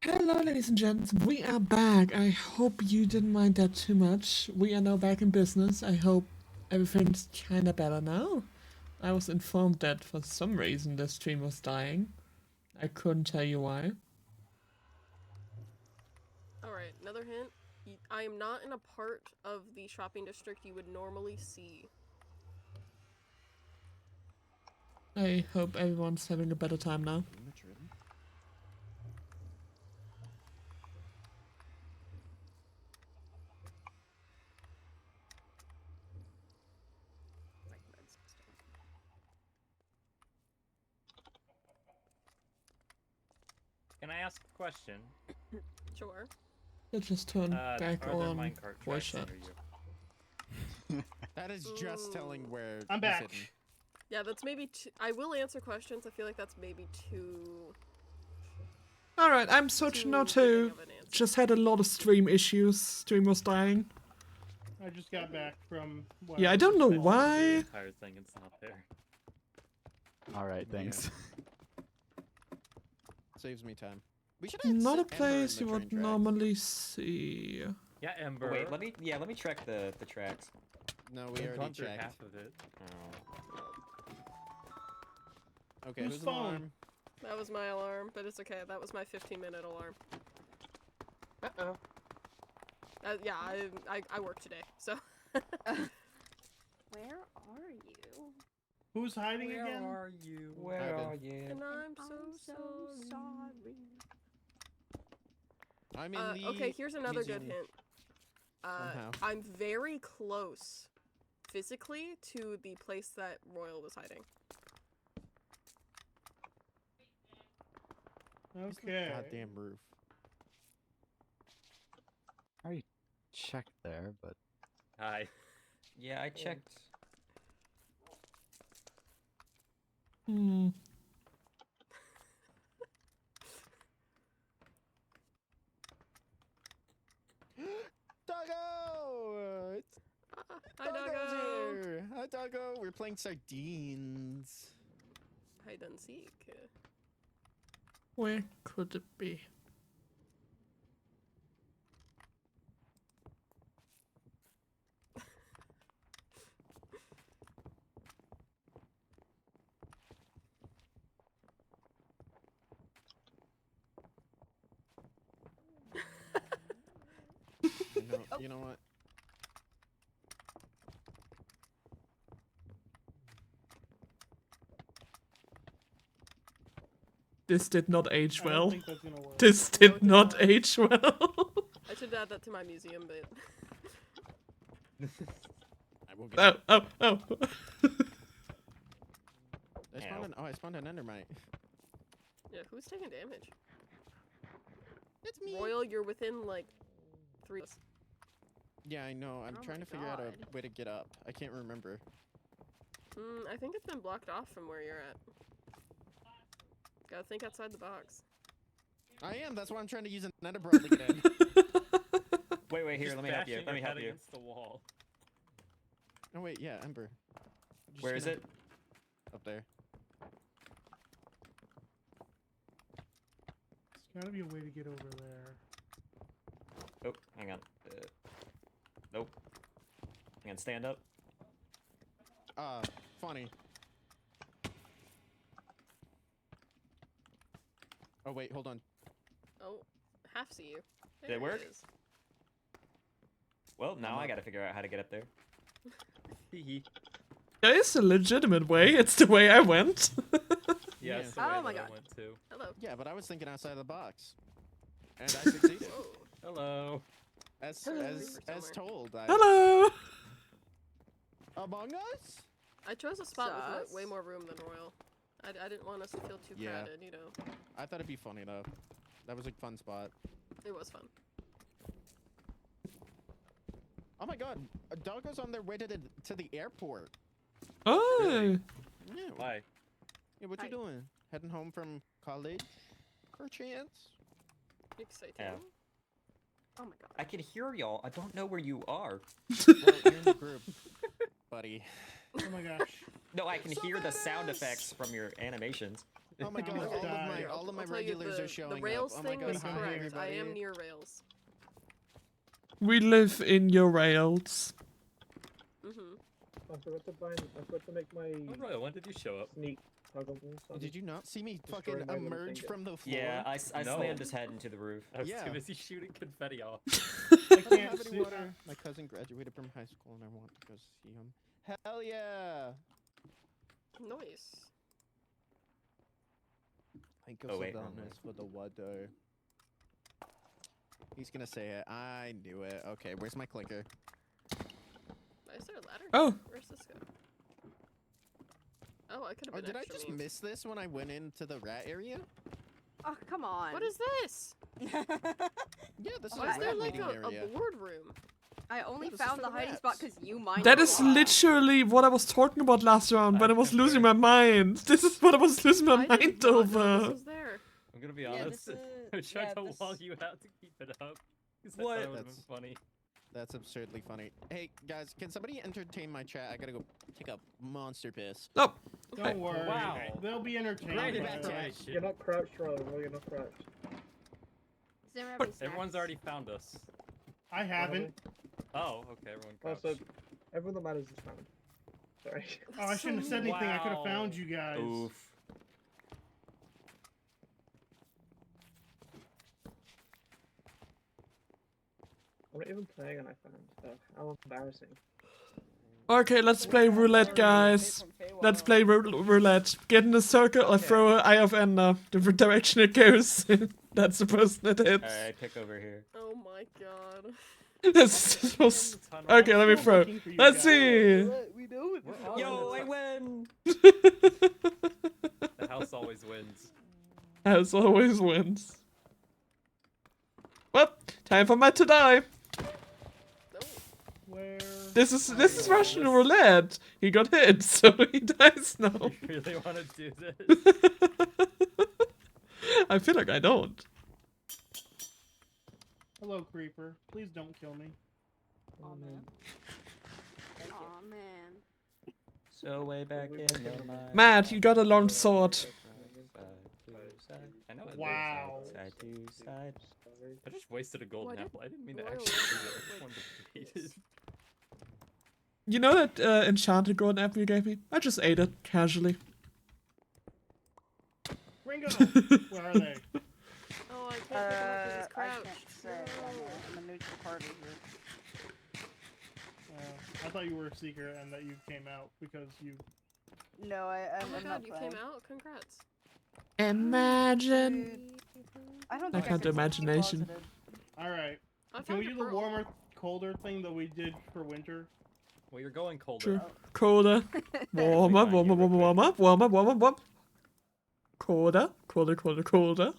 Hello, ladies and gents. We are back. I hope you didn't mind that too much. We are now back in business. I hope everything's kinda better now. I was informed that for some reason the stream was dying. I couldn't tell you why. Alright, another hint. I am not in a part of the shopping district you would normally see. I hope everyone's having a better time now. Can I ask a question? Sure. Let's just turn back are there on minecart voice tracks chat. near you? That is just telling where I'm he's back. hidden. Yeah, that's maybe I will answer questions. I feel like that's maybe too... Alright, I'm searching now too. Just had a lot of stream issues. Stream was dying. I just got back from. Yeah, I don't know The why. entire thing, it's not there. Alright, thanks. Saves me time. We should add Not a Ember in place the you would train tracks. normally see. Yeah, Ember. Wait, let me check the tracks. No, we We've already gone through checked. half of it. Okay, Whose who's phone? alarm? That was my alarm, but it's okay. That was my 15-minute alarm. Uh-oh. Yeah, I work today, so... Where are you? Who's hiding again? are you? Where Ivan. are you? And I'm so sorry. I'm in the okay, here's another good museum. hint. Somehow. I'm very close, physically, to the place that Royal was hiding. Okay. Goddamn roof. I already checked there, but Hi. Yeah, I checked. Hmm. Doggo! It's Hi, Doggo's Doggo! here! Hi, Doggo! We're playing sardines. Hide and seek. Where could it be? You know what? This did not age I don't well. think that's gonna work. This No, did it did not not. age well. I should add that to my museum, but... I will get Oh, it. oh, oh. I spawned an endermite. Yeah, who's taking damage? It's me! Royal, you're within, like, 3... Yeah, I know. I'm Oh trying my to figure out God. a way to get up. I can't remember. I think it's been blocked off from where you're at. Gotta think outside the box. I am. That's why I'm trying to use an ender pearl to get in. Wait, here, Just let me help you. bashing Let me your help head you. against the wall. Oh wait, yeah, Ember. Just Where is gonna- it? Up there. There's gotta be a way to get over there. Oh, hang on. Nope. Hang on, stand up. Funny. Oh wait, hold on. Oh, half see you. Did it work? is. Well, now I gotta figure out how to get up there. There is a legitimate way. It's the way I went. Yeah, Yeah. it's the way Oh my that I God. went to. Hello. Yeah, but I was thinking outside of the box, and I succeeded. Whoa. Hello. as Hello. as told. Hello. Among Us. I chose a spot with Sus. way more room than Royal. I didn't want us to feel too Yeah. crowded, you know. I thought it'd be funny though. That was a fun spot. It was fun. Oh my God, a doggo's on their way to the airport. Oh. Yeah. Why? Yeah, what Hi. you doing? Heading home from college? Perchance? Exciting. Yeah. Oh my god. I can hear y'all. I don't know where you are. Well, you're in the group, buddy. Oh my gosh. No, I can hear the sound effects from your animations. Oh my god, Okay, all of my I'll tell you, regulars are showing the rails up. Oh my thing god, was hi, correct. I everybody. am near rails. We live in your rails. Mm-hmm. I forgot to make my Oh, Royal, when did you show up? sneak toggle. Did you not see me Destroy fucking my little emerge finger. from the floor? Yeah, I No. slammed his head into the roof. I was Yeah. too busy shooting confetti off. I I don't can't have see. any water. My cousin graduated from high school and I want to go see him. Hell yeah! Nice. Oh, Thank you wait, so wrong much for the water. He's gonna say it. I knew it. Okay, where's my clicker? Is there a ladder? Oh, Where's this go? Oh, I could have Oh, been did I extra just mean. miss this when I went into the rat area? Oh, come on. What is this? Yeah, this is Why a is there rat like meeting a area. boardroom? I only this is found for the the hiding spot rats. because you mined that it is a lot. literally what I was talking about last round when I was losing my mind. This is what I was losing my I did mind not know over. this was there. I'm gonna be Yeah, honest. this, I was trying yeah, to this- wall you out to keep it up. 'Cause I What? thought it would have been That's- funny. That's absurdly funny. Hey, guys, can somebody entertain my chat? I gotta go take a monster piss. Oh, Don't worry. Wow. They'll be entertained. Great by that. information. You're not crouched, Roll. You're not crouched. Does anyone have any Everyone's snacks? already found us. I haven't. Oh, okay, everyone Oh, crouched. so everyone that matters is found. Sorry. Oh, I shouldn't have said anything. I could have Wow. found you guys. Oof. I'm not even playing and I found. So how embarrassing. okay, let's play roulette, guys. Let's play roulette. Get in a circle or throw an eye of ender. The direction it goes, that's the person it hits. Alright, pick over here. Oh my god. This was... Tunnel. Okay, let me Still throw. looking for you Let's guys. see. We know it. We're all Yo, I in win! the house always wins. As always wins. Well, time for Matt to die. No. Where? This is Russian roulette. He got hit, so he dies now. You really want to do this? I feel like I don't. Hello, creeper. Please don't kill me. Oh man. Aw, man. So way back in the mind. Matt, you got a long sword. Side to side. I know it. Wow. Side to side. I just wasted a golden Why did apple. I didn't mean to Royal actually do do that? it. I just wanted to beat it. You know that enchanted golden apple you gave me? I just ate it casually. Ringo! Where are they? Oh, I can't pick him up because he's I crouched. can't say. I'm a neutral party here. I thought you were a secret and that you came out because you. No, Oh I'm my not god, you playing. came out? Congrats. Imagine. I don't I think can't do can stay imagination. closeted. Alright. I Can found we a do the pearl. warmer, colder thing that we did for winter? Well, you're going colder. True. Colder. Warmer, warmer, warmer, warmer, warmer, warmer, warmer. Colder, colder, colder, colder.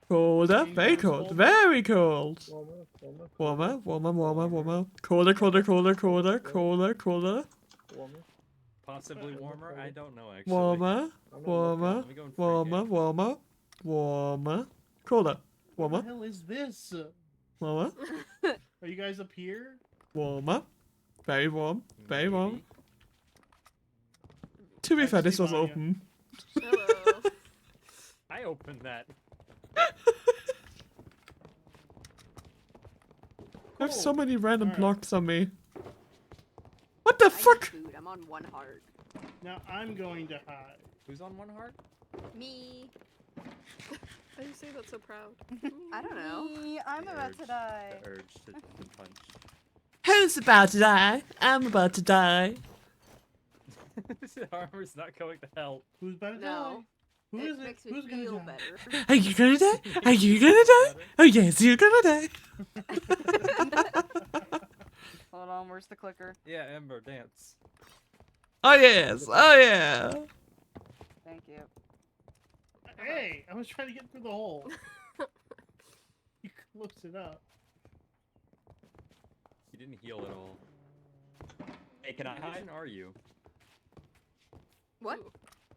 Colder, very cold, very cold. Warmer. Warmer, warmer, warmer, warmer. Colder, colder, colder, colder, colder, colder. Warmer. Possibly warmer? I don't know actually. Warmer, I'm not warmer, Let me go and freak warmer, out. warmer, warmer. Colder, What warmer, the hell is this? warmer, Are you guys up here? warmer. Very warm, very warm. Maybe. To be I fair, this see was Vanya. open. Hello. I opened that. I have so Cool. many random Alright. blocks on me. What the I need fuck? food. I'm on 1 heart. Now I'm going to hide. Who's on one heart? Me. How do you say that so proud? I don't know. Me, I'm The about urge- to die. The urge to punch. Who's about to die? I'm about to die. Armor's not going to help. Who's about to die? No. Who It is it? makes me Who's gonna feel die? better. Are you gonna die? Are you gonna die? Oh yes, you're gonna die. Hold on, where's the clicker? Yeah, Ember, dance. Oh yes, oh yeah. Thank you. Hey, I was trying to get through the hole. You close it up. You didn't heal at all. Hey, can I What hide? origin are you? What?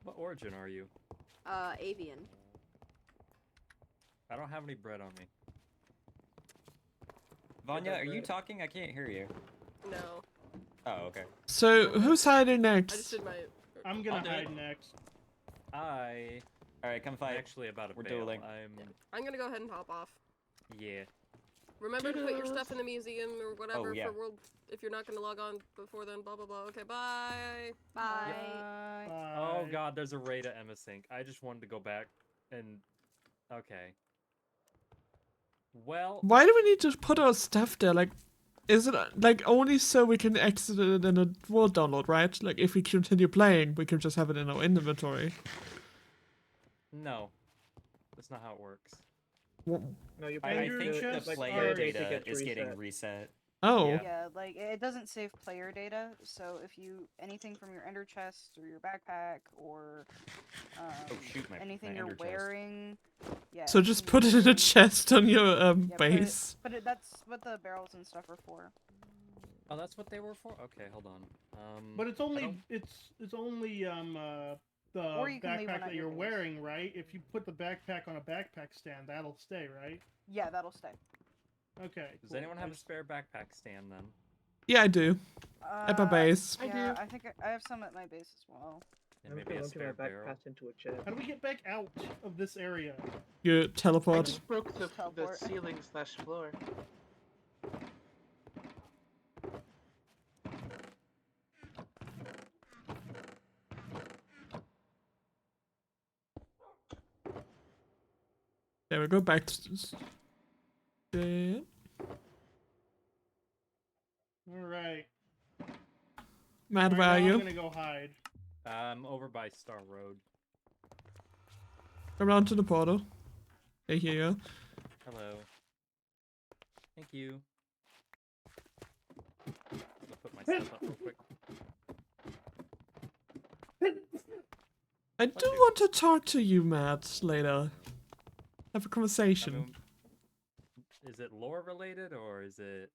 What origin are you? Avian. I don't have any bread on me. Vanya, are you talking? I can't hear you. No. Oh, okay. So who's hiding I just next? did my. I'm I'll gonna do hide it. next. Alright, come I'm fight. actually about to We're bail. dueling. I'm gonna go ahead and hop off. Yeah. Remember to put your stuff in the museum or whatever yeah. for world. If you're not gonna log on before then, blah blah blah. Okay, bye. Bye. Oh Bye. god, there's a raid at Emma Sink. I just wanted to go back and... Okay. Well... Why do we need to put our stuff there? Like, is it like only so we can exit it in a world download, right? Like, if we continue playing, we can just have it in our inventory. No. That's not how it works. No, you I Your think the chest player are- data gets is getting reset. reset. Oh, Yeah. Yeah, like it doesn't save player data, so if you anything from your ender chest or your backpack or shoot, my anything ender you're chest. wearing, yeah. so just anything put you're it in a wearing- chest on your yeah, base. that's what the barrels and stuff are for. Oh, that's what they were for? Okay, hold on. But it's I only don't- it's only the Or you can leave one backpack at that your you're base. wearing, right? If you put the backpack on a backpack stand, that'll stay, right? Yeah, that'll stay. Okay. Does cool. anyone have a spare backpack stand then? Yeah, I do. At my base. Yeah, I think I have some at my base as well. And I'm maybe gonna a empty my spare barrel? backpack into a chest. How do we get back out of this area? You I teleport. just broke the Teleport. ceiling slash floor. There we go. Back to. Yeah. All right. Matt, Right where now are I'm you? gonna go hide. Over by Star Road. Come down to the portal. Hey, here you go. Hello. Thank you. I'll put my stuff up real quick. I do want to talk to you, Matt, later. Have a I conversation. mean, is it lore related or is it...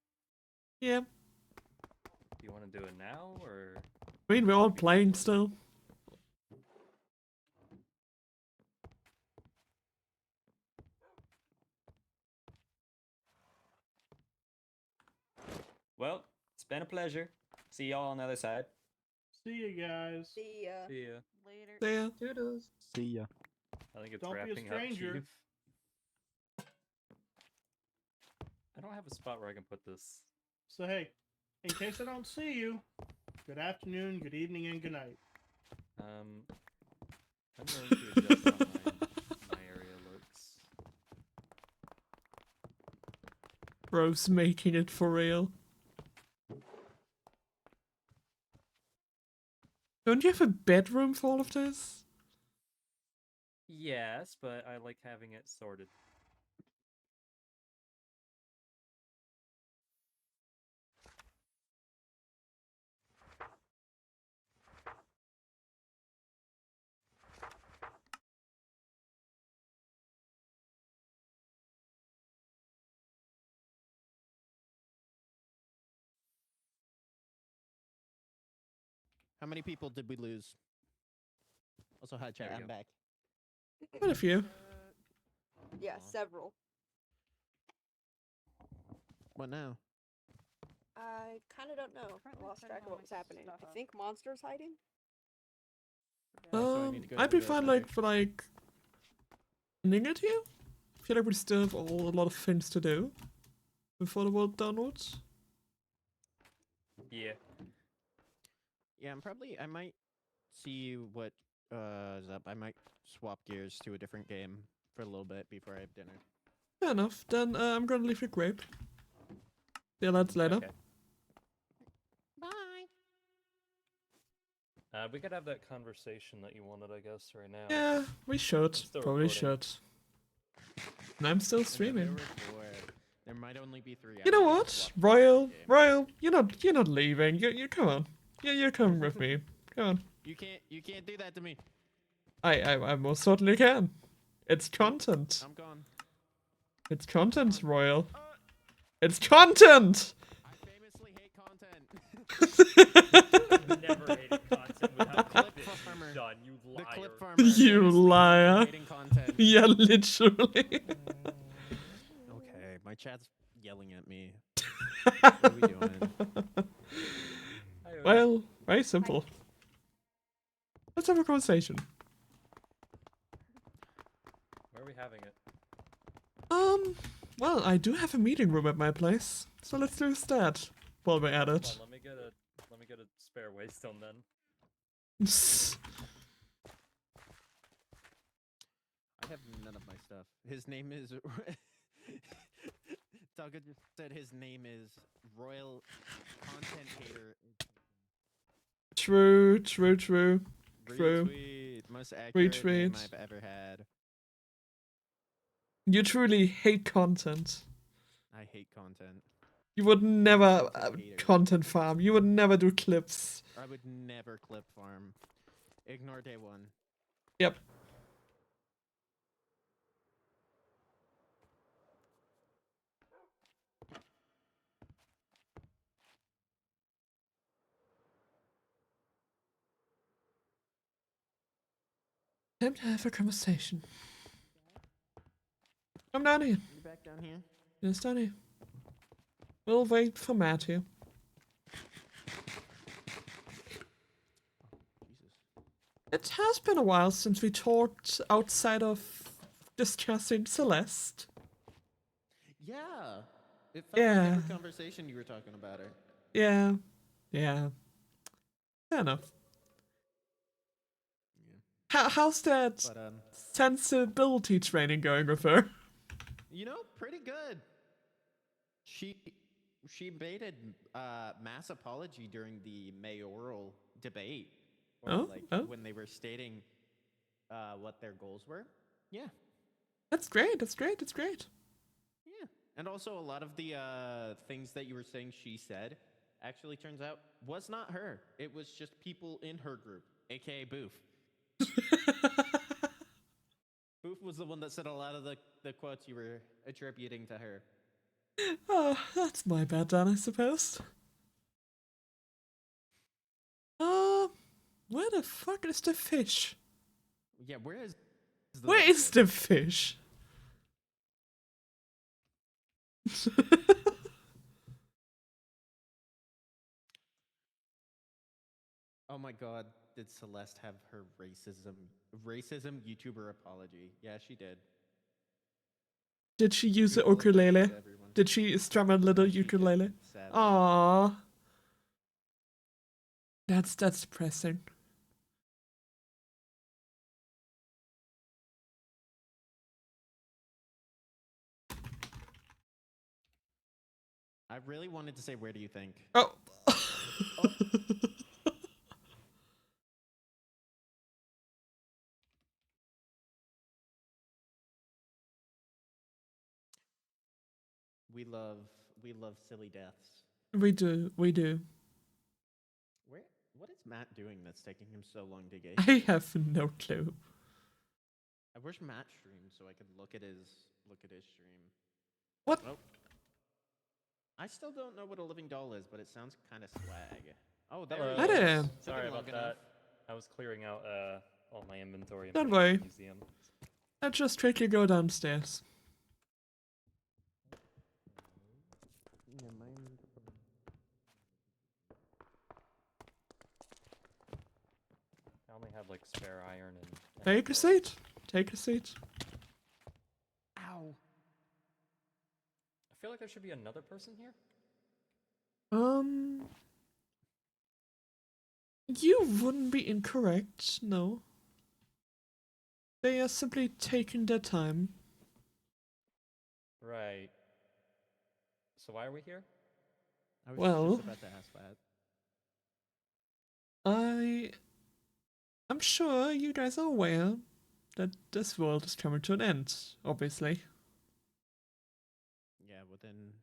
Yeah. Do you want to do it now or... I mean, we're all playing still. Well, it's been a pleasure. See y'all on the other side. See you guys. See ya. See ya. Later. There. Doodles. See ya. I think it's Don't be a wrapping up, stranger. Chief. I don't have a spot where I can put this. So hey, in case I don't see you, good afternoon, good evening, and good night. I'm going to adjust how my area looks. Bro's making it for real. Don't you have a bedroom for all of this? Yes, but I like having it sorted. How many people did we lose? Also, hi chat, There we I'm go. back. Quite a few. Yeah, several. What now? I kind of don't know. I Currently lost putting track of all what my was happening. stuff I up. think monsters hiding. so I need to go I'd to be the fine, center. like, for, like, ending it here. I feel like we still have a lot of things to do before the world downloads. Yeah. Yeah, I might see what is up. I might swap gears to a different game for a little bit before I have dinner. Fair enough. Then I'm gonna leave your grave. See you lads later. Okay. Bye. We could have that conversation that you wanted, I guess, right now. Yeah, we should. Still Probably recording. should. And I'm still streaming. There might only be 3 You know hours what, swap Royal? game. Royal, you're not leaving. You come on. You're coming with me. Come on. You can't do that to me. I most certainly can. It's content. I'm gone. It's content, Royal. It's content. I famously hate content. Never hated content without Clip this farmer. done, you The liar. clip farmer. You famously liar. hating content. Yeah, literally. Okay, my chat's yelling at me. What are we doing? Well, very simple. Let's have a conversation. having it? Well, I do have a meeting room at my place, so let's do that while we're at Hold it. on, let me get a spare waystone then. I have none of my stuff. His name is. Taka just said his name is Royal Content Hater. True, true, true. True. Retweet. Most accurate name Retweet. I've ever had. You truly hate content. I hate content. You would never content hater. content farm. You would never do clips. I would never clip farm. Ignore day one. Yep. Time to have a conversation. Come down here. You back down here? Yes, down here. We'll wait for Matt here. Jesus. It has been a while since we talked outside of discussing Celeste. Yeah. It felt Yeah. like every conversation you were talking about her. Yeah. Yeah. Fair enough. How's that But sensibility training going with her? you know, pretty good. She baited mass apology during the mayoral debate, or Oh. when they were stating what their goals were. Yeah, That's great. That's great. That's great. yeah, and also a lot of the things that you were saying she said actually turns out was not her. It was just people in her group, aka Boof. Boof was the one that said a lot of the quotes you were attributing to her. Oh, that's my bad then, I suppose. Where the fuck is the fish? Yeah, where is the Where is the fish? Oh my god, did Celeste have her racism YouTuber apology? Yeah, she did. Did she use the Google ukulele? apology to everyone. Did she strum a little No, she ukulele? didn't, sadly. Aww. That's depressing. I really wanted to say, where do you think? Oh. We love silly deaths. We do. What is Matt doing that's taking him so long to get I here? have no clue. I wish Matt streamed so I could look at his stream. What? Oh. I still don't know what a living doll is, but it sounds kind of swag. Oh, there Hello. he Hi is. there. Took Sorry him long about enough. that. I was clearing out all my inventory. Don't in the worry. museum. Let's just quickly go downstairs. Yeah, I only have like spare iron and. Take a seat. Take a seat. Ow. I feel like there should be another person here. You wouldn't be incorrect, no. They are simply taking their time. Right. So why are we here? I was Well- just about to ask that. I'm sure you guys are aware that this world is coming to an end, obviously. Yeah, I'm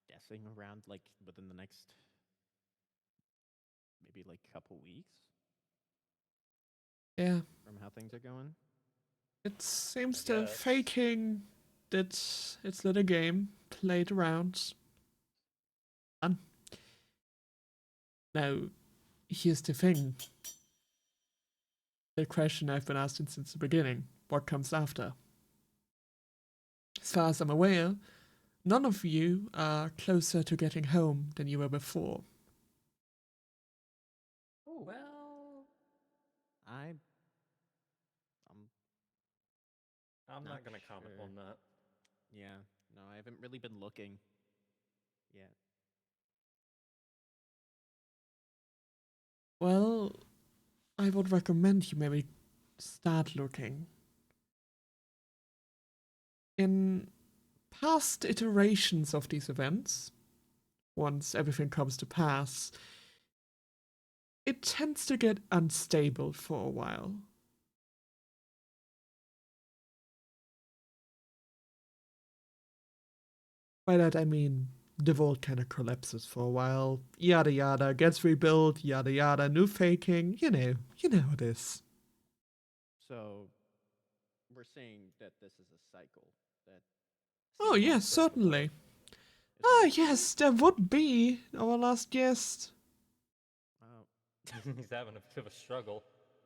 guessing around within the next maybe couple weeks Yeah. from how things are going. It seems I the guess. faking did its little game, played around. Done. Now, here's the thing. The question I've been asking since the beginning. What comes after? As far as I'm aware, none of you are closer to getting home than you were before. Well, I'm I'm not gonna comment sure. on that. Yeah, no, I haven't really been looking yet. Well, I would recommend you maybe start looking. In past iterations of these events, once everything comes to pass, it tends to get unstable for a while. By that I mean the world kind of collapses for a while, yada yada, gets rebuilt, yada yada, new faking, you know how it is. So, we're saying that this is a cycle. That Oh seems yes, circular, certainly. isn't it? Yes, there would be our last guest. Wow. He's having a bit of a struggle.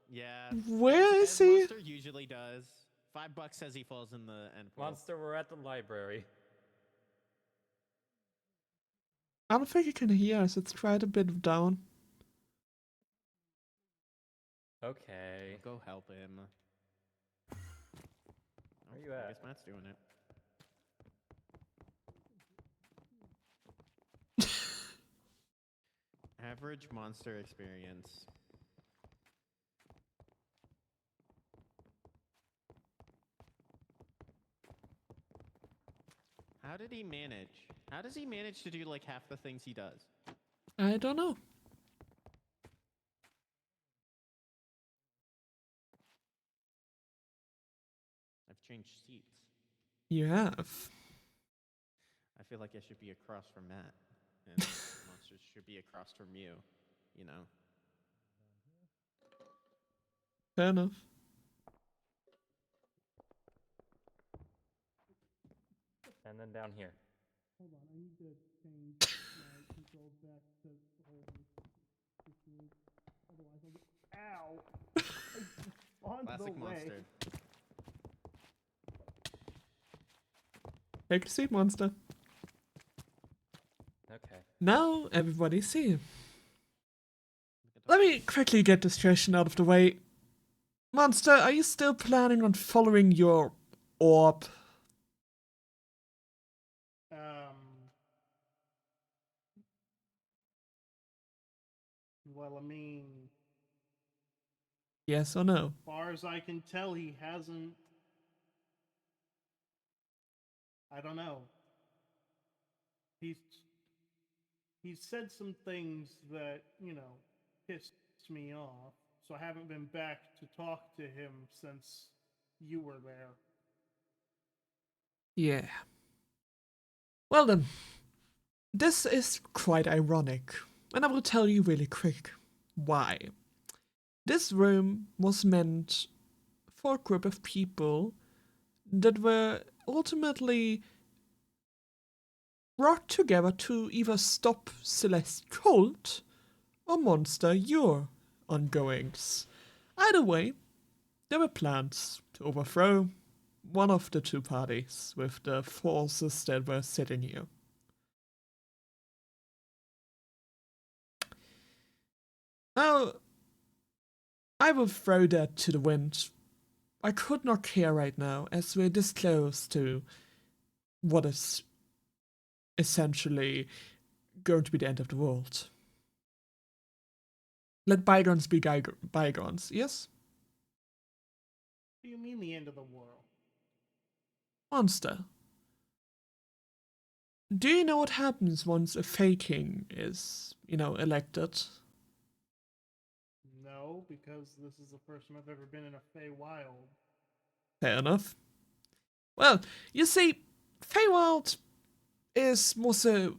Yeah. Where is as he? Monster usually does. $5 says he falls in the end pool. Monster, we're at the library. I don't think he can hear us, it's quite a bit down. Okay. Go help him. Where you I at? guess Matt's doing it. Average monster experience. How did he manage? How does he manage to do like half the things he does? I don't know. I've changed seats. You have. I feel like I should be across from Matt, and monsters should be across from you. You know. Fair enough. And then down here. Hold on, I need to change my controls back to hold this move. Otherwise I'll get... Ow! On Classic the way. monster. Take a seat, monster. Okay. Now everybody see. Let me quickly get this question out of the way. Monster, are you still planning on following your orb? Well, I mean, Yes or no? as far as I can tell, he hasn't. I don't know. He's said some things that, pissed me off. So I haven't been back to talk to him since you were there. Yeah. Well then, this is quite ironic, and I will tell you really quick why. This room was meant for a group of people that were ultimately brought together to either stop Celeste Colt or Monster your ongoings. Either way, there were plans to overthrow one of the two parties with the forces that were sitting here. Now, I will throw that to the wind. I could not care right now, as we're this close to what is essentially going to be the end of the world. Let bygones be bygones, yes? What do you mean the end of the world? Monster. Do you know what happens once a faking is, elected? No, because this is the first time I've ever been in a FeyWild. Fair enough. Well, you see, FeyWild is more so...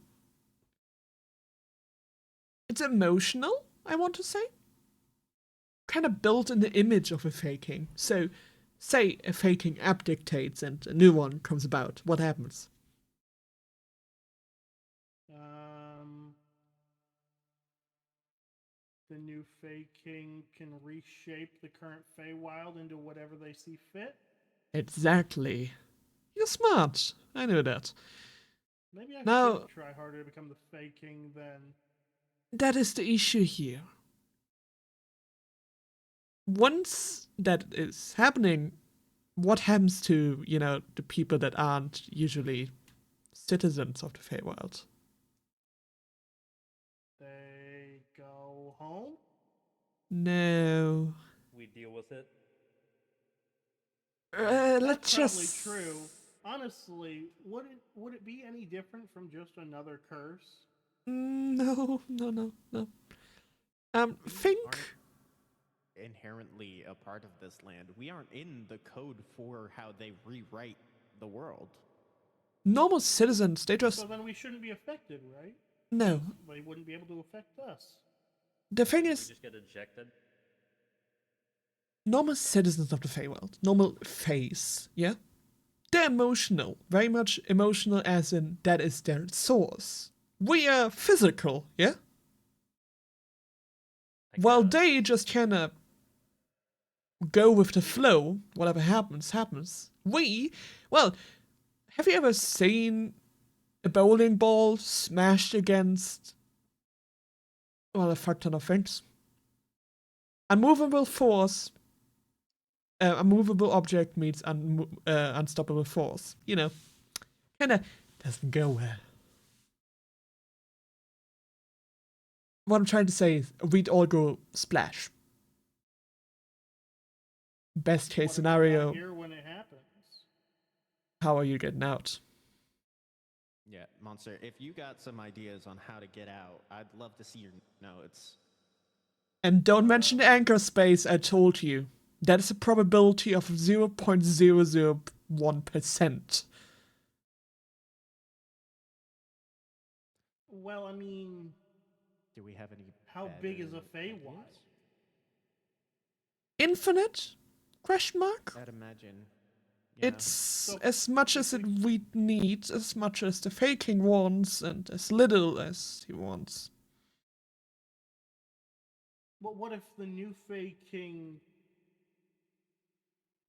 It's emotional, I want to say. Kind of built in the image of a faking. So, say a faking abdicates and a new one comes about. What happens? The new Fey King can reshape the current Feywild into whatever they see fit. Exactly. You're smart. I know that. Maybe I Now, should try harder to become the Fey King then. that is the issue here. Once that is happening, what happens to, the people that aren't usually citizens of the Feywild? They go home. No. We deal with it. Let's That's probably just... true. Honestly, would it be any different from just another curse? No. We Think... aren't inherently a part of this land. We aren't in the code for how they rewrite the world. Normal citizens, they just... So then we shouldn't be affected, right? No. They wouldn't be able to affect us. The thing We is, just get ejected. normal citizens of the Feywild, normal Fays, yeah? They're emotional. Very much emotional, as in that is their source. We are physical, yeah? While guess. they just kinda go with the flow, whatever happens, happens. Well, have you ever seen a bowling ball smashed against, well, a fuck ton of things? Unmovable force, unmovable object meets unstoppable force. Kinda doesn't go well. What I'm trying to say is, we'd all go splash. Best case What if we're scenario, not here when it happens? how are you getting out? Yeah, Monster, if you got some ideas on how to get out, I'd love to see your notes. And don't mention the anchor space, I told you. That is a probability of 0.001%. Well, I mean, Do we have any? how big is a better Feywild? ideas? Infinite? Question mark? I'd imagine. Yeah. It's So, as much as it we need, as much as the faking wants, and as little as he wants. But what if the new Fey King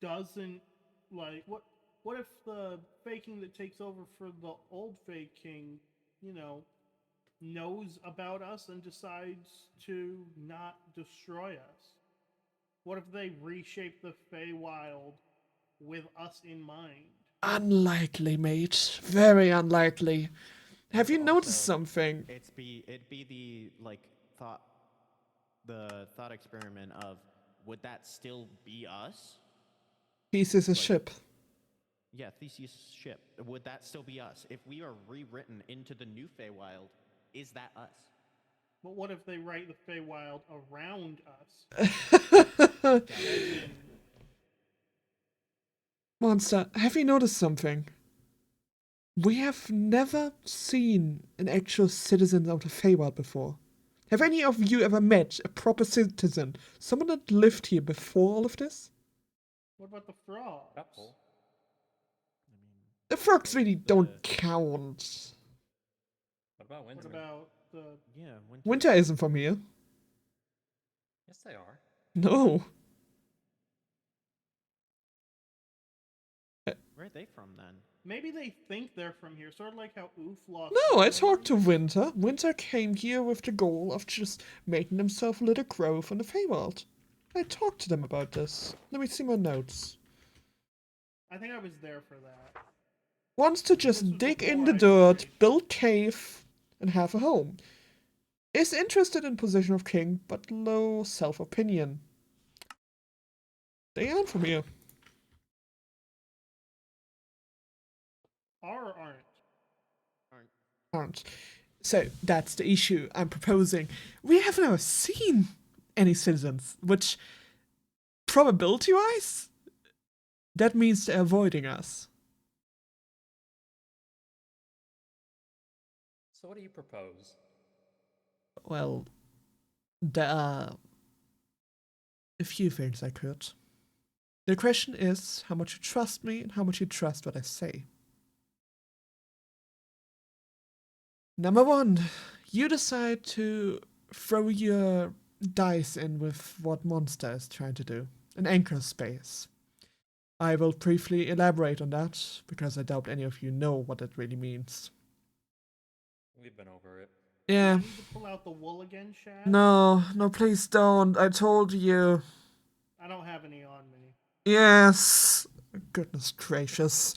doesn't like what? What if the Fey King that takes over for the old Fey King, knows about us and decides to not destroy us? What if they reshape the Feywild with us in mind? Unlikely, mate. Very unlikely. Have you noticed Also, something? it'd be the thought experiment of, would that still be us? Theseus' Like- ship. Yeah, Theseus' ship. Would that still be us? If we are rewritten into the new Feywild, is that us? But what if they write the Feywild around us? As in, Monster, have you noticed something? We have never seen an actual citizen of the Feywild before. Have any of you ever met a proper citizen? Someone that lived here before all of this? what about the frogs? Couple. I mean, The frogs really don't The- count. What about What Winter? about the? yeah, Winter isn't from here. Yes, they are. No. where are they from then? Maybe they think they're from here, sort of like how Oof lost. No, I his talked to memory. Winter. Winter came here with the goal of just making himself a little crow from the Feywild. I talked to them about this. Let me see my notes. I think I was there for that. Wants to This just was dig in before the I dirt, played. build cave, and have a home. Is interested in position of king, but low self-opinion. They aren't from here. Are or aren't? Aren't. So that's the issue I'm proposing. We have never seen any citizens, which, probability-wise, that means they're avoiding us. So what do you propose? Well, there are a few things I could. The question is how much you trust me and how much you trust what I say. Number one, you decide to throw your dice in with what Monster is trying to do. An anchor space. I will briefly elaborate on that, because I doubt any of you know what it really means. We've been over it. Do I Yeah. need to pull out the wool again, Shad? No, please don't. I told you. I don't have any on me. Yes. Goodness gracious.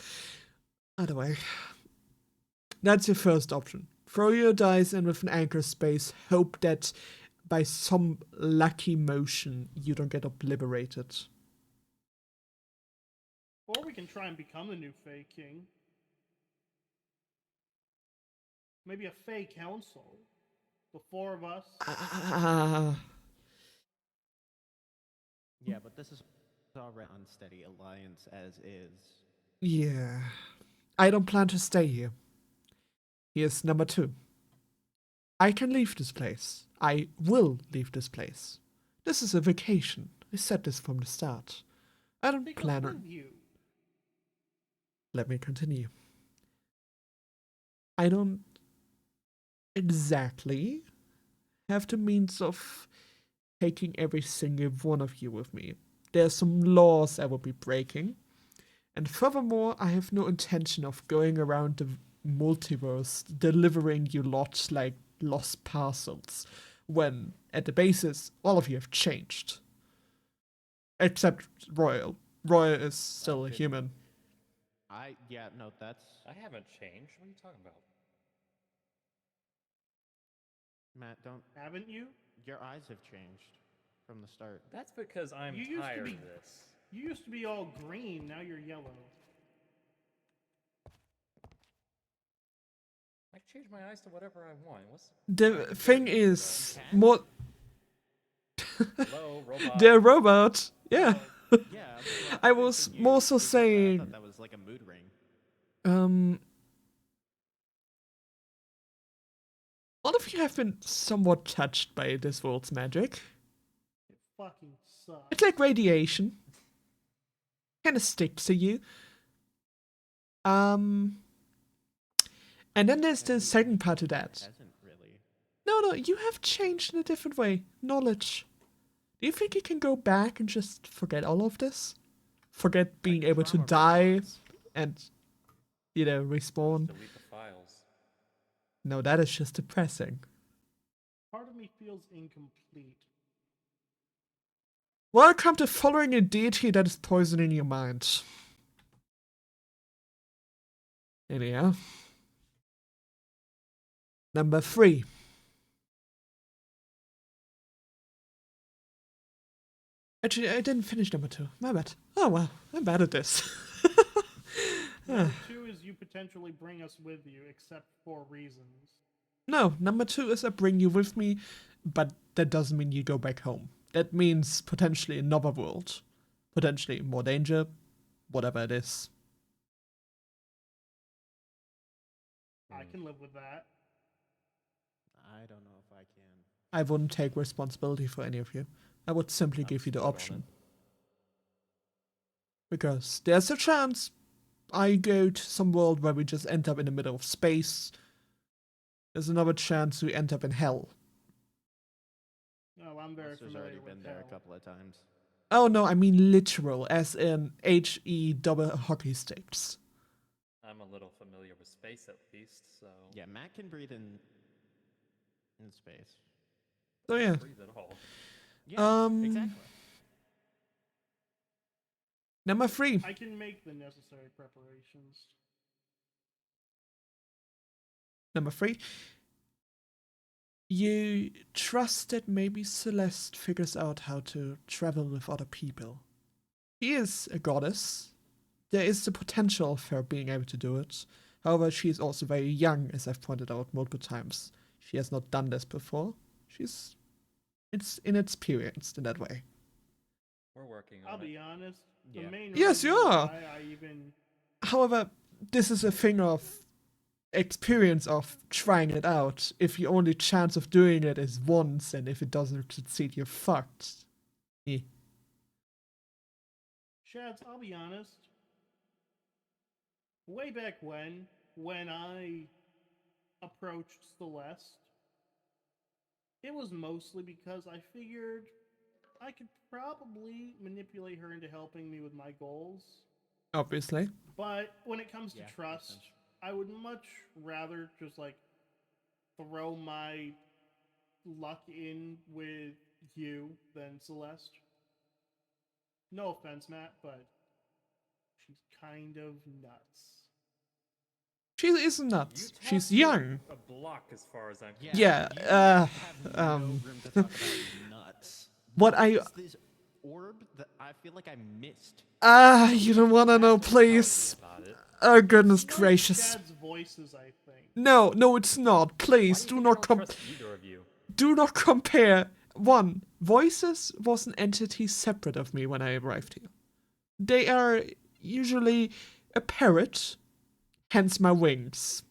Either way. That's your first option. Throw your dice in with an anchor space, hope that by some lucky motion you don't get obliterated. Or we can try and become the new Fey King. Maybe a Fey Council. The four of us. Yeah, but this is already unsteady alliance as is. Yeah. I don't plan to stay here. Here's number 2. I can leave this place. I will leave this place. This is a vacation. I said this from the start. I don't Take us plan with on. you. Let me continue. I don't exactly have the means of taking every single one of you with me. There are some laws I will be breaking. And furthermore, I have no intention of going around the multiverse delivering you lots like lost parcels, when, at the basis, all of you have changed. Except Royal. Royal is still a human. That's... I haven't changed. What are you talking about? Matt, don't... Haven't you? Your eyes have changed from the start. That's because I'm You used to tired be- of this. You used to be all green, now you're yellow. I change my eyes to whatever I want. What's The thing is, more. hello, robot? The robot, yeah. Yeah, I was more so I saying, thought that was like a mood ring. all of you have been somewhat touched by this world's magic. It fucking sucks. It's like radiation. Kind of sticks to you. And then there's the second part to that. Hasn't really. No, you have changed in a different way. Knowledge. Do you think you can go back and just forget all of this? Forget being able to trauma die response. and, respawn? Delete the files. No, that is just depressing. Part of me feels incomplete. Welcome to following a deity that is poisoning your mind. Anyhow. Number 3. Actually, I didn't finish number 2. My bad. Oh, well, I'm bad at this. Number 2 is you potentially bring us with you, except for reasons. No, number 2 is I bring you with me, but that doesn't mean you go back home. That means potentially another world. Potentially more danger, whatever it is. I can live with that. I don't know if I can. I wouldn't take responsibility for any of you. I would simply give you the split on option. it. Because there's a chance I go to some world where we just end up in the middle of space. There's another chance we end up in hell. Oh, I'm very Monster's familiar already with been there hell. a couple of times. Oh no, I mean literal, as in HE double hockey sticks. I'm a little familiar with space at least, so Yeah, Matt can breathe in space. So yeah. breathe at all. Yeah, exactly. Number 3. I can make the necessary preparations. Number 3. You trust that maybe Celeste figures out how to travel with other people. She is a goddess. There is the potential of her being able to do it. However, she is also very young, as I've pointed out multiple times. She has not done this before. It's inexperienced in that way. We're working on I'll it. be honest. The Yeah. main Yes, reason you are. why I even However, this is a thing of experience of trying it out. If your only chance of doing it is once, and if it doesn't succeed, you're fucked. Shads, I'll be honest. Way back when I approached Celeste, it was mostly because I figured I could probably manipulate her into helping me with my goals. Obviously. But when it comes to Yeah, makes trust, sense. I would much rather just throw my luck in with you than Celeste. No offense, Matt, but she's kind of nuts. She isn't nuts. You She's talked to young. A block, as far as I'm concerned. Yeah, you have no um, room to talk about nuts. What I- is this orb that I feel like I missed? You don't wanna know, please. About it. Oh, goodness It's gracious. Chad's voices, I think. No, it's not. Why Please, do you do think I not don't trust either of you? do not compare. One, Voices was an entity separate of me when I arrived here. They are usually a parrot, hence my wings.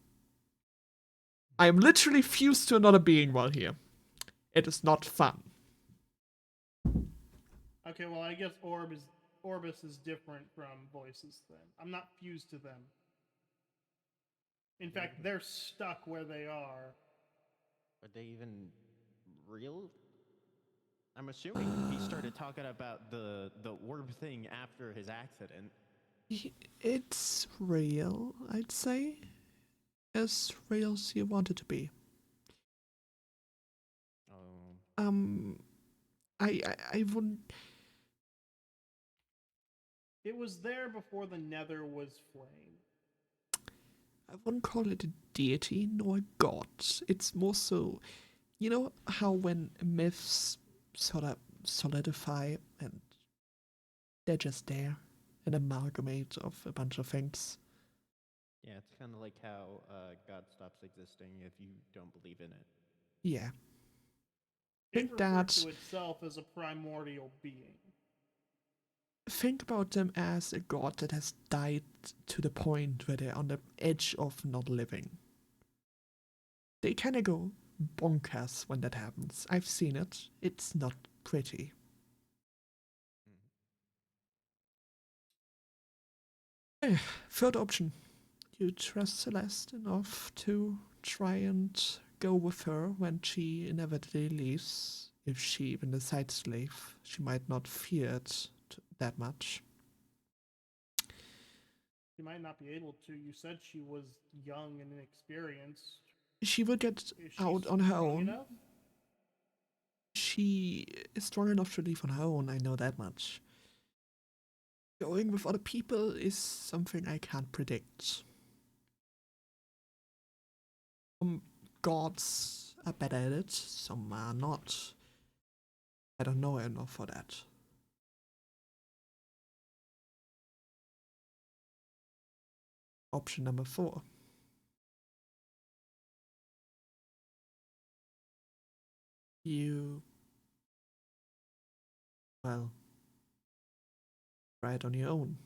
I am literally fused to another being while here. It is not fun. Okay, well, I guess Orbis is different from voices then. I'm not fused to them. In fact, they're stuck where they are. Are they even real? I'm assuming he started talking about the orb thing after his accident. It's real, I'd say. As real as you want it to be. Oh. I wouldn't. It was there before the Nether was flame. I wouldn't call it a deity nor a god. It's more so, you know how when myths sort of solidify and they're just there, an amalgamate of a bunch of things. Yeah, it's kind of like how God stops existing if you don't believe in it. Yeah. It Think referred that. to itself as a primordial being. Think about them as a god that has died to the point where they're on the edge of not living. They kind of go bonkers when that happens. I've seen it. It's not pretty. Third option. You trust Celeste enough to try and go with her when she inevitably leaves. If she even decides to leave, she might not fear it that much. She might not be able to. You said she was young and inexperienced. She will get Is she out on her strong own. enough? She is strong enough to leave on her own, I know that much. Going with other people is something I can't predict. Some gods are better at it, some are not. I don't know enough for that. Option number 4. You, well, try it on your own.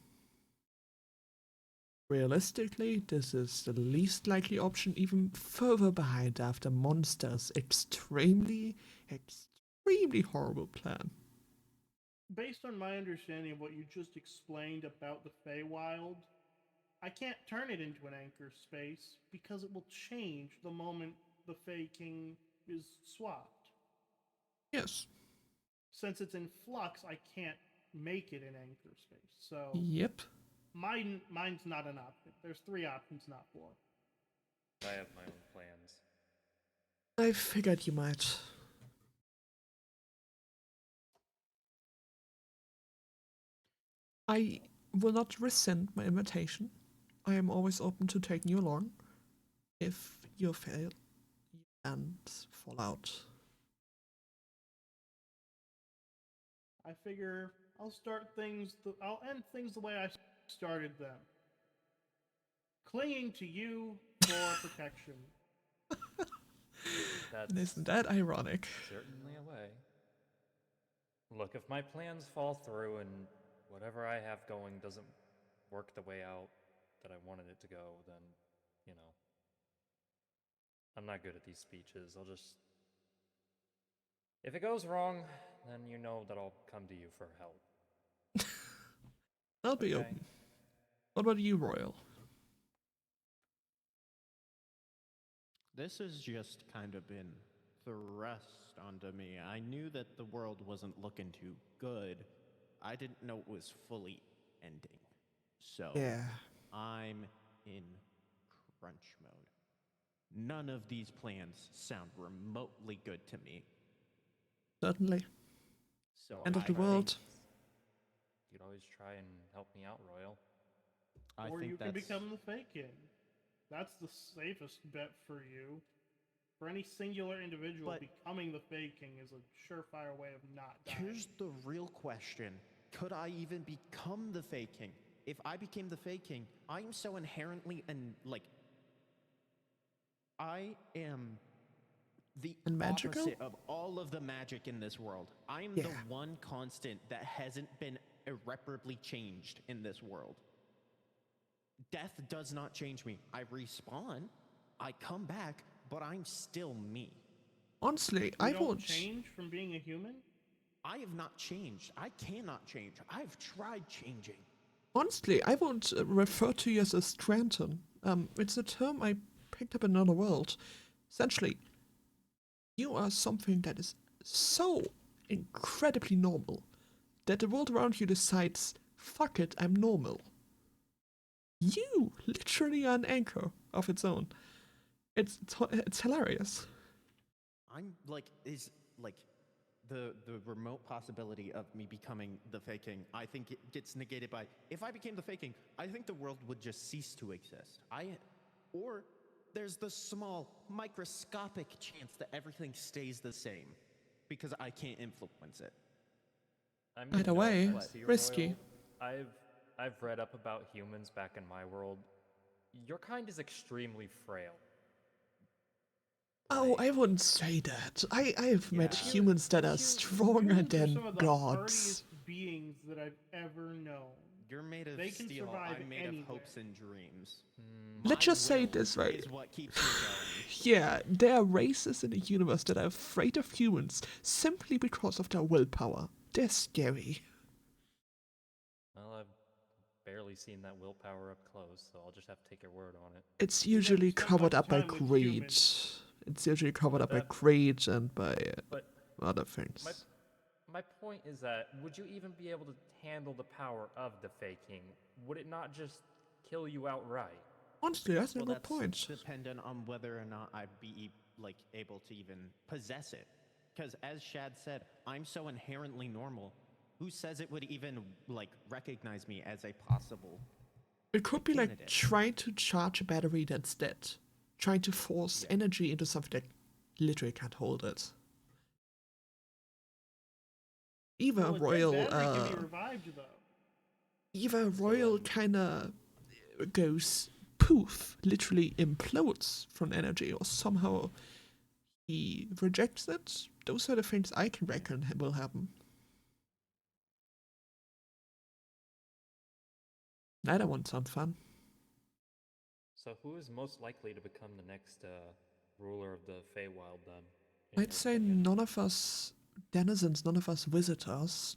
Realistically, this is the least likely option, even further behind after Monster's extremely horrible plan. Based on my understanding of what you just explained about the FeyWild, I can't turn it into an anchor space because it will change the moment the Fey King is swapped. Yes. Since it's in flux, I can't make it an anchor space. So Yep. mine's not an option. There's 3 options, not 4. I have my own plans. I figured you might. I will not rescind my invitation. I am always open to taking you along. If you fail and fall out. I figure I'll I'll end things the way I started them. Clinging to you for protection. And isn't that ironic? Certainly a way. Look, if my plans fall through and whatever I have going doesn't work the way out that I wanted it to go, then, you know, I'm not good at these speeches. I'll just... If it goes wrong, then you know that I'll come to you for help. I'll be Okay. open. What about you, Royal? This has just kind of been thrust onto me. I knew that the world wasn't looking too good. I didn't know it was fully ending. So Yeah. I'm in crunch mode. None of these plans sound remotely good to me. Certainly. So End of the I world. think You'd always try and help me out, Royal. I or think you can that's become the Fey King. That's the safest bet for you. For any singular individual, But- becoming the Fey King is a surefire way of not dying. Here's the real question. Could I even become the Fey King? If I became the Fey King, I'm so inherently I am the And magical? opposite of all of the magic in this world. I'm the one constant that hasn't been irreparably changed in this world. Death does not change me. I respawn, I come back, but I'm still me. Honestly, You I don't won't change from being a human? I have not changed. I cannot change. I've tried changing. Honestly, I won't refer to you as a Scranton. It's a term I picked up in another world. Essentially, you are something that is so incredibly normal that the world around you decides, fuck it, I'm normal. You literally are an anchor of its own. It's hilarious. I'm the remote possibility of me becoming the Fey King, I think it gets negated by, if I became the Fey King, I think the world would just cease to exist. Or there's the small, microscopic chance that everything stays the same because I can't influence it. I mean, Either no way, offense to you, risky. Royal. I've read up about humans back in my world. Your kind is extremely frail. Oh, I wouldn't say that. I've met humans that are stronger Humans are than some of the gods. hardiest beings that I've ever known. You're made of They can steel. survive I'm made anywhere. of hopes and dreams. Let's My just say will it this way. is what keeps me going. Yeah, there are races in the universe that are afraid of humans simply because of their willpower. They're scary. Well, I've barely seen that willpower up close, so I'll just have to take your word on it. It's We've never usually spent covered much up by time with greed. humans. It's usually covered up by That- greed and by But other things. my point is that, would you even be able to handle the power of the Fey King? Would it not just kill you outright? Honestly, that's a Well, good that's point. dependent on whether or not I'd be able to even possess it. Because as Shad said, I'm so inherently normal. Who says it would even recognize me as a possible? It could be like candidate? trying to charge a battery that's dead. Trying to force energy into something that literally can't hold it. Eva Well, a dead Royal, battery can be revived, though. Eva Royal kinda goes poof, literally implodes from energy, or somehow he rejects it. Those are the things I can reckon will happen. Neither one sounds fun. So who is most likely to become the next ruler of the Feywild then? in I'd your say opinion? none of us denizens, none of us visitors.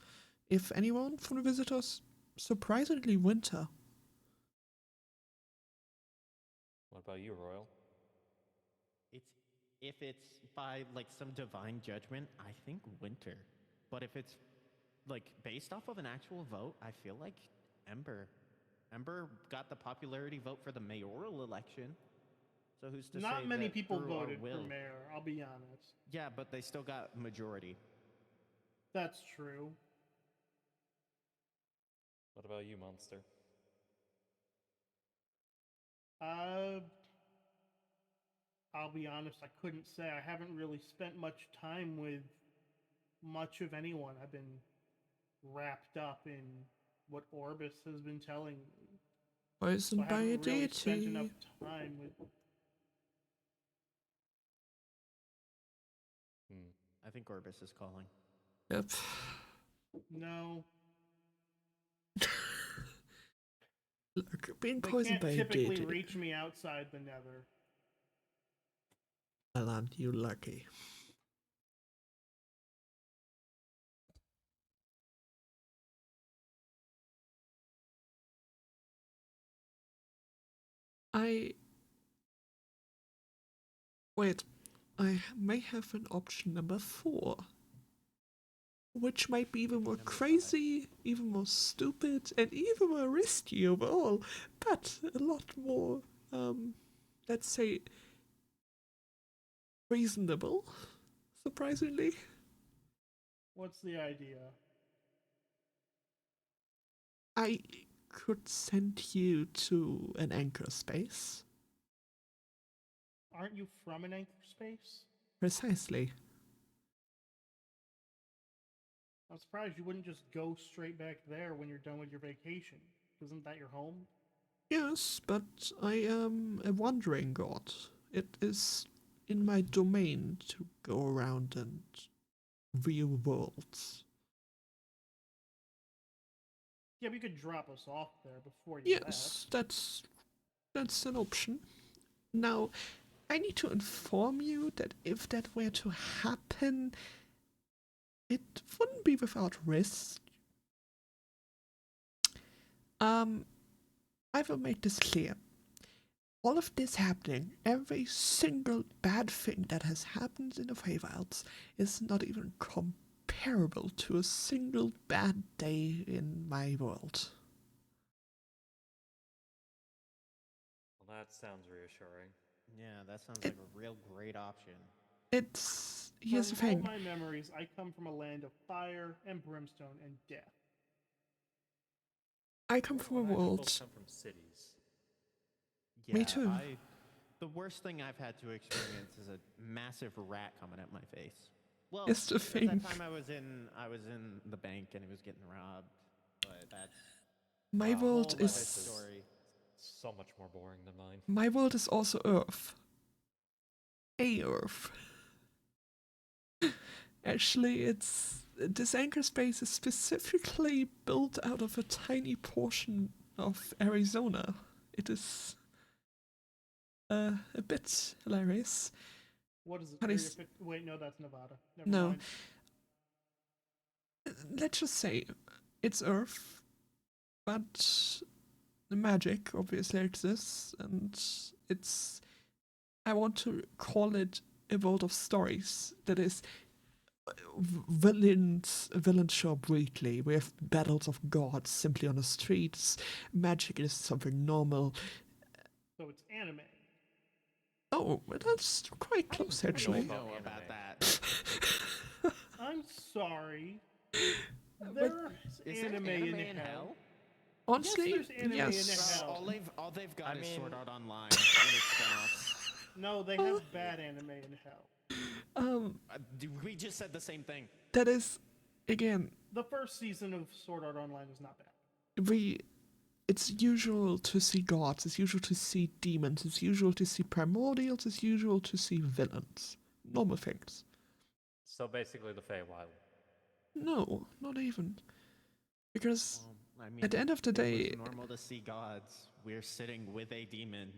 If anyone from the visitors, surprisingly Winter. What about you, Royal? If it's by some divine judgment, I think Winter. But if it's based off of an actual vote, I feel like Ember. Ember got the popularity vote for the mayoral election. So who's to say Not many that people through our voted for will? mayor, I'll be honest. Yeah, but they still got majority. That's true. What about you, Monster? I'll be honest, I couldn't say. I haven't really spent much time with much of anyone. I've been wrapped up in what Orbis has been telling me. So Poisoned I by a haven't really spent enough deity. time with. I think Orbis is calling. Yep. No. Look, being They poisoned can't by a typically deity. reach me outside the nether. Alan, you lucky. Wait, I may have an option number 4. Which might be even more crazy, even more stupid, and even more risky overall, but a lot more, let's say, reasonable, surprisingly. What's the idea? I could send you to an anchor space. Aren't you from an anchor space? Precisely. I'm surprised you wouldn't just go straight back there when you're done with your vacation. Isn't that your home? Yes, but I am a wandering god. It is in my domain to go around and view worlds. Yeah, but you could drop us off there before you left. Yes, that's an option. Now, I need to inform you that if that were to happen, it wouldn't be without risk. I will make this clear. All of this happening, every single bad thing that has happened in the FeyWilds is not even comparable to a single bad day in my world. Well, that sounds reassuring. Yeah, that sounds like a real great option. Here's the thing. From all my memories, I come from a land of fire and brimstone and death. I come from a world. Come from cities. Yeah, Me too. The worst thing I've had to experience is a massive rat coming at my face. Well, It's the thing. that time I was in the bank and it was getting robbed, but that's My a world whole other is story. So much more boring than mine. My world is also Earth. A Earth. Actually, this anchor space is specifically built out of a tiny portion of Arizona. It is a bit hilarious. What is it? But it's- Wait, no, that's Nevada. Never No. mind. Let's just say it's Earth, but the magic obviously exists, and I want to call it a world of stories that is villains show up weekly. We have battles of gods simply on the streets. Magic is something normal. So it's anime. Oh, that's quite close actually. I don't know about that. I'm sorry. But There's Is there anime in hell. honestly, Yes, there's anime yes. in hell. All they've got I is mean- Sword Art Online and its spin-offs. No, they have bad anime in hell. We just said the same thing. That is, again, The first season of Sword Art Online is not bad. it's usual to see gods, it's usual to see demons, it's usual to see primordials, it's usual to see villains. Normal things. So basically the Feywild. No, not even. Because Well, I mean, at the end of the day, it was normal to see gods. We're sitting with a demon.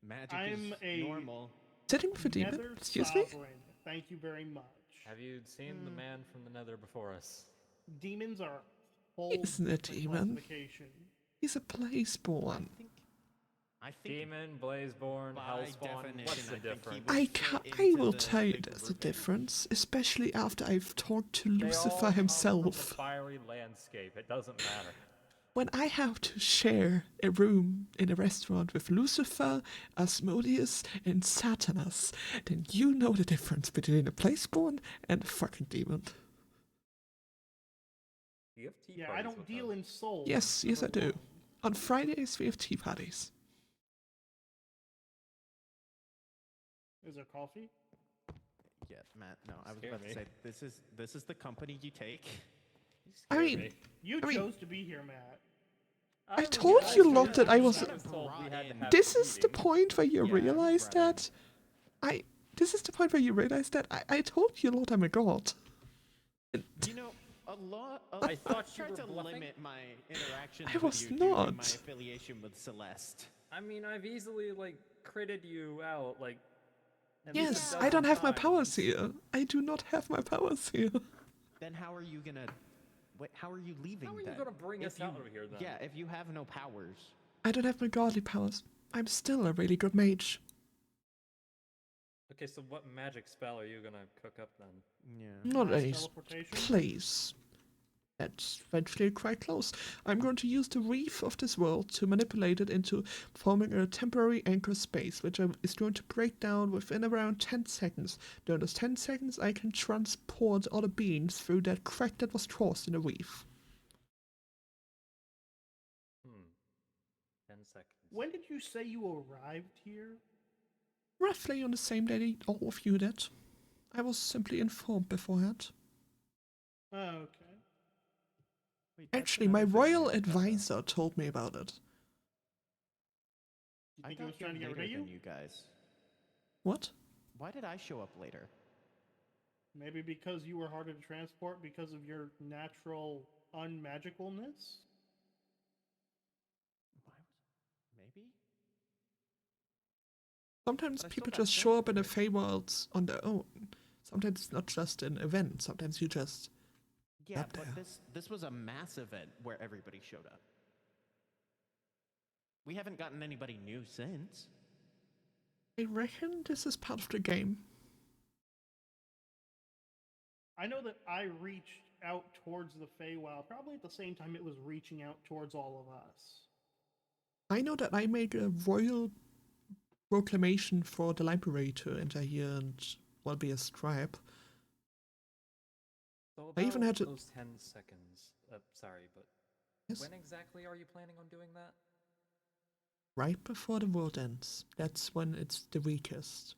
Magic I'm is a normal. sitting with a demon, Nether excuse me? sovereign. Thank you very much. Have you seen the man from the Nether before us? Demons are a whole Isn't a different demon. classification. He's a placeborn. I think Demon, Blazeborn, by Hellspawn. definition, What's the I think he difference? would I fit I into will the tell you big there's a grouping. difference, especially after I've talked to They all Lucifer come from the himself. fiery landscape. It doesn't matter. When I have to share a room in a restaurant with Lucifer, Asmodeus, and Satanas, then you know the difference between a placeborn and a fucking demon. You have tea Yeah, I parties don't with deal them. in souls. Yes, I number do. one. On Fridays we have tea parties. Is there coffee? Yeah, Matt. No, I was Scare about me. to say this is the company you take. You I scare mean, me. You I mean- chose to be here, Matt. I told you lot that I was. I was told we had to have This is the meeting. point where you Yeah, I was realize brought in. that. This is the point where you realize that I told you lot I'm a god. You know, a lot. I thought you tried were to bluffing. limit my interactions I with was you due to my not. affiliation with Celeste. I mean, I've easily critted you out at least a Yes, I dozen don't have my times. powers here. I do not have my powers here. Then how are you gonna? Wait, how are you leaving? How are you then? gonna bring If us out you- of here then? Yeah, if you have no powers. I don't have my godly powers. I'm still a really good mage. Okay, so what magic spell are you gonna cook up then? Yeah. Not Mass a teleportation? place. That's eventually quite close. I'm going to use the reef of this world to manipulate it into forming a temporary anchor space, which is going to break down within around 10 seconds. During those 10 seconds, I can transport other beings through that crack that was caused in the reef. When did you say you arrived here? Roughly on the same day all of you did. I was simply informed beforehand. Oh, okay. Wait, that's Actually, my another thing I royal didn't know about. advisor told me about it. You I think he was got trying to here get rid later of you? than you guys. What? Why did I show up later? Maybe because you were harder to transport because of your natural unmagicalness? Why was maybe? Sometimes But I still people got just show up in the transported. FeyWilds on their own. Sometimes it's not just an event. Sometimes you just Yeah, up there. but this was a mass event where everybody showed up. We haven't gotten anybody new since. I reckon this is part of the game. I know that I reached out towards the Feywild probably at the same time it was reaching out towards all of us. I know that I made a royal proclamation for the library to enter here and, well, be a scribe. So I even about had to- those 10 seconds. Sorry, but Yes? when exactly are you planning on doing that? Right before the world ends. That's when it's the weakest.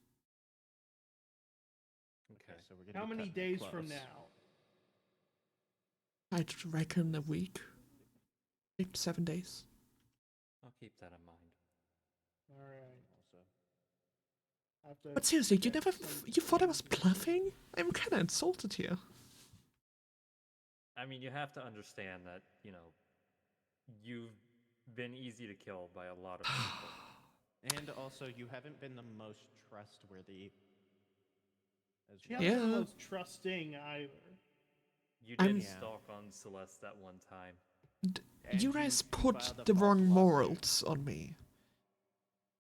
Okay. So we're gonna How be many cutting it days from close. now? I'd reckon a week. 6 to 7 days. I'll keep that in mind. Alright. Also, I have to But seriously, you check never. some You thought I was things. bluffing? I'm kinda insulted here. I mean, you have to understand that, you've been easy to kill by a lot of people. and also, you haven't been the most trustworthy. As She well. hasn't been the Yeah. most trusting either. You I'm- did Yeah. stalk on Celeste that one time. And You guys filed put a the false wrong lawsuit. morals on me.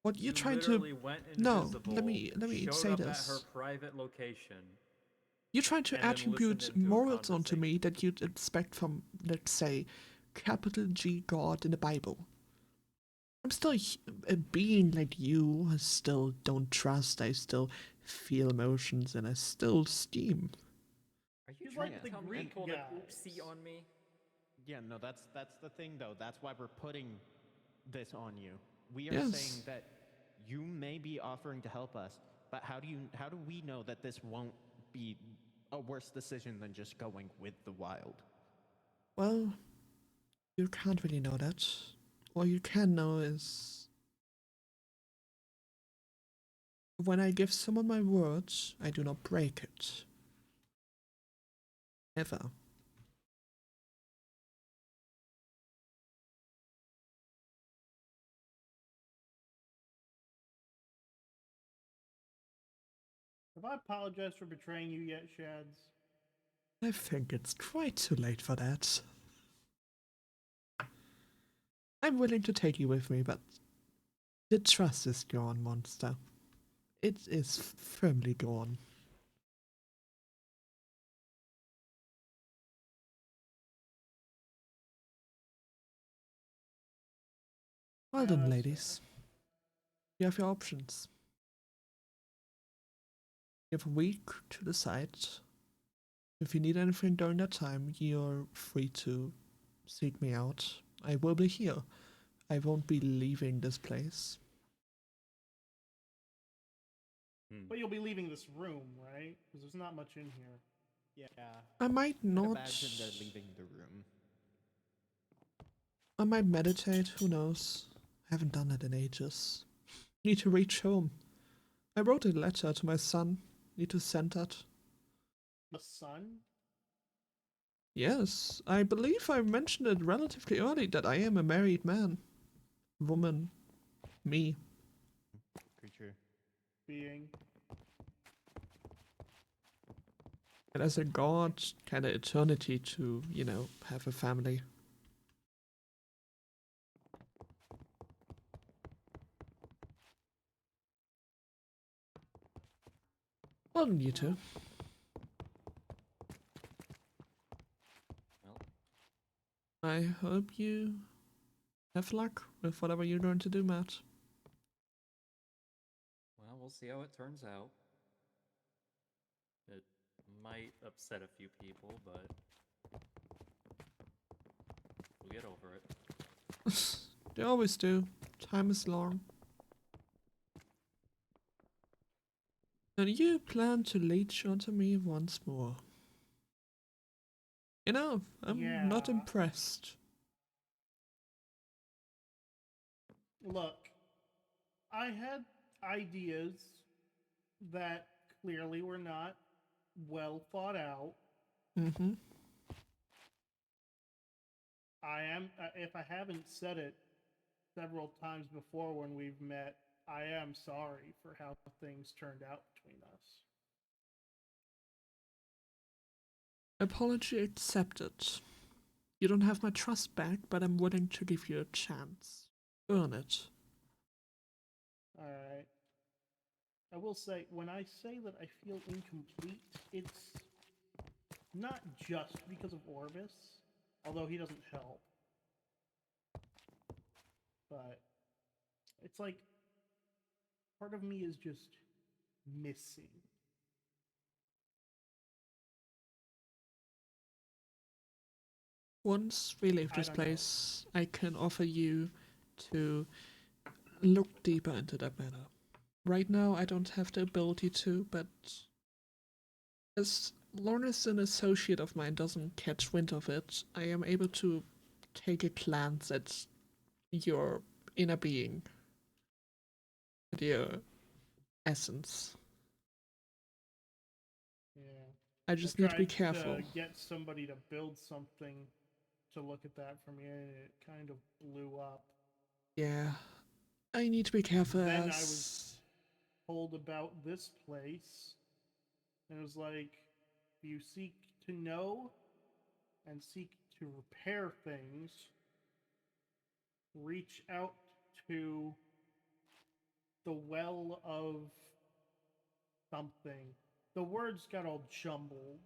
What you're You trying literally to. went No, invisible, let me showed say up this. at her private location. You're trying to and then listened attribute into a morals onto me conversation. that you'd expect from, let's say, capital G God in the Bible. I'm still a being like you. I still don't trust. I still feel emotions, and I still scheme. Are you He's trying like to the tell me you Greek pulled an guys. oopsie on me? Yeah, no, that's the thing though. That's why we're putting this on you. We are Yes. saying that you may be offering to help us, but how do we know that this won't be a worse decision than just going with the wild? Well, you can't really know that. All you can know is when I give someone my word, I do not break it. Ever. Have I apologized for betraying you yet, Shads? I think it's quite too late for that. I'm willing to take you with me, but the trust is gone, monster. It is firmly gone. Well done, that's ladies. You have your options. You have a week to decide. If you need anything during that time, you're free to seek me out. I will be here. I won't be leaving this place. But you'll be leaving this room, right? Because there's not much in here. Yeah. I might I'd not. imagine they're leaving the room. I might meditate, who knows? I haven't done that in ages. Need to reach home. I wrote a letter to my son. Need to send that. The sun? Yes, I believe I mentioned it relatively early that I am a married man. Woman. Me. Creature. Being. And as a god, kind of eternity to, have a family. Well done, you two. Well, I hope you have luck with whatever you're going to do, Matt. well, we'll see how it turns out. It might upset a few people, but we'll get over it. They always do. time is long. And you plan to leech onto me once more. You know, I'm not Yeah. impressed. Look, I had ideas that clearly were not well thought out. Mm-hmm. If I haven't said it several times before when we've met, I am sorry for how things turned out between us. Apology accepted. You don't have my trust back, but I'm willing to give you a chance. Earn it. Alright. I will say, when I say that I feel incomplete, it's not just because of Orbis, although he doesn't help. But it's like part of me is just missing. Once we leave I this don't know. place, I can offer you to look deeper into that matter. Right now, I don't have the ability to, but as long as an associate of mine doesn't catch wind of it, I am able to take a glance at your inner being, at your essence. Yeah. I just need to be tried careful. to get somebody to build something to look at that for me, and it kind of blew up. Yeah, I need to be careful. Then I was told about this place, and it was like, if you seek to know and seek to repair things, reach out to the well of something. The words got all jumbled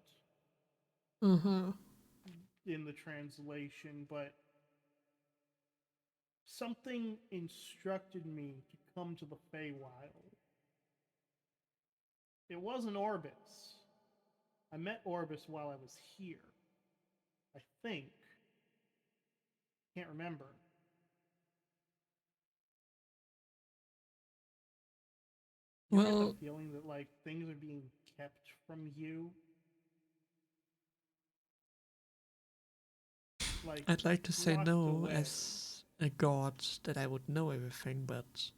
in the translation, but something instructed me to come to the FeyWilds. It wasn't Orbis. I met Orbis while I was here. I think. Can't remember. You get the feeling that like things are being kept from you. Like I'd like to say locked no away. as a god that I would know everything, but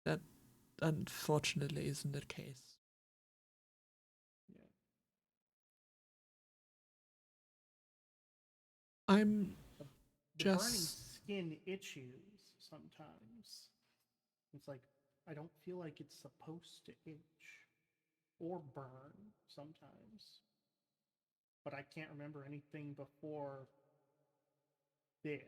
that unfortunately isn't the case. Yeah. I'm The burning just... skin itches sometimes. It's like I don't feel like it's supposed to itch or burn sometimes. But I can't remember anything before this.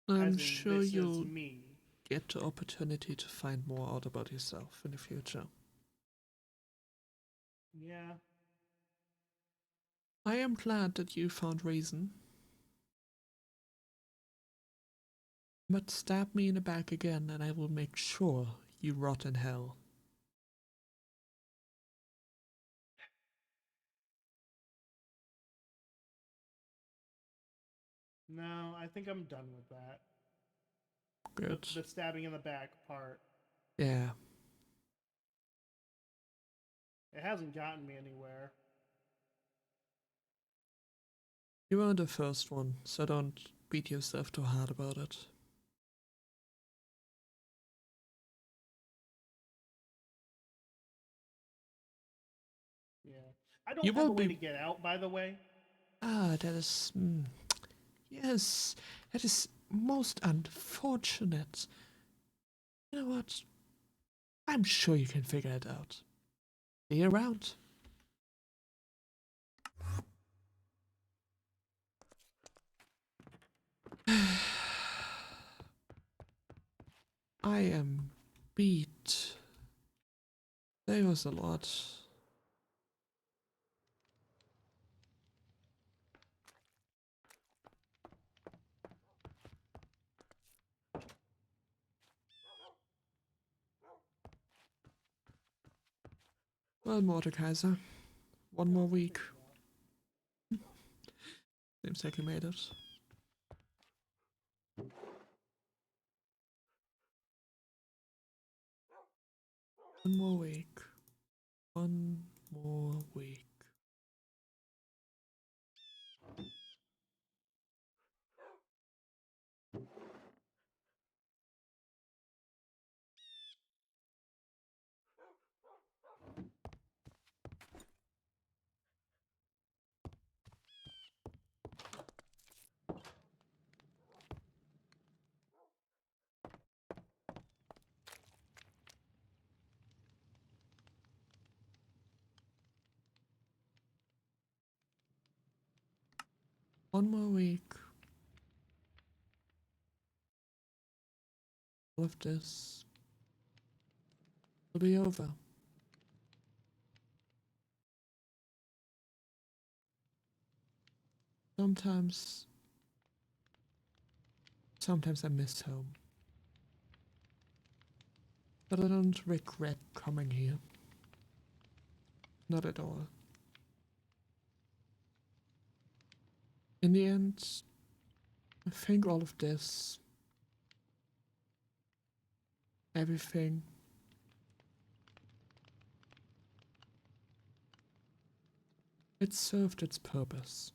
I'm sure this you'll is me. get the opportunity to find more out about yourself in the future. Yeah. I am glad that you found reason. But stab me in the back again and I will make sure you rot in hell. No, I think I'm done with that. Good. The stabbing in the back part. Yeah. It hasn't gotten me anywhere. You weren't the first one, so don't beat yourself too hard about it. Yeah. I don't have a way to get out, by the way. Ah, that is... yes, that is most unfortunate. You know what? I'm sure you can figure it out. See you around. I am beat. There was a lot. Well, Mordekaiser, one more week. Seems like you made it. One more week. One more week. One more week. All of this will be over. Sometimes I miss home. But I don't regret coming here. Not at all. In the end, I think all of this, everything, it served its purpose.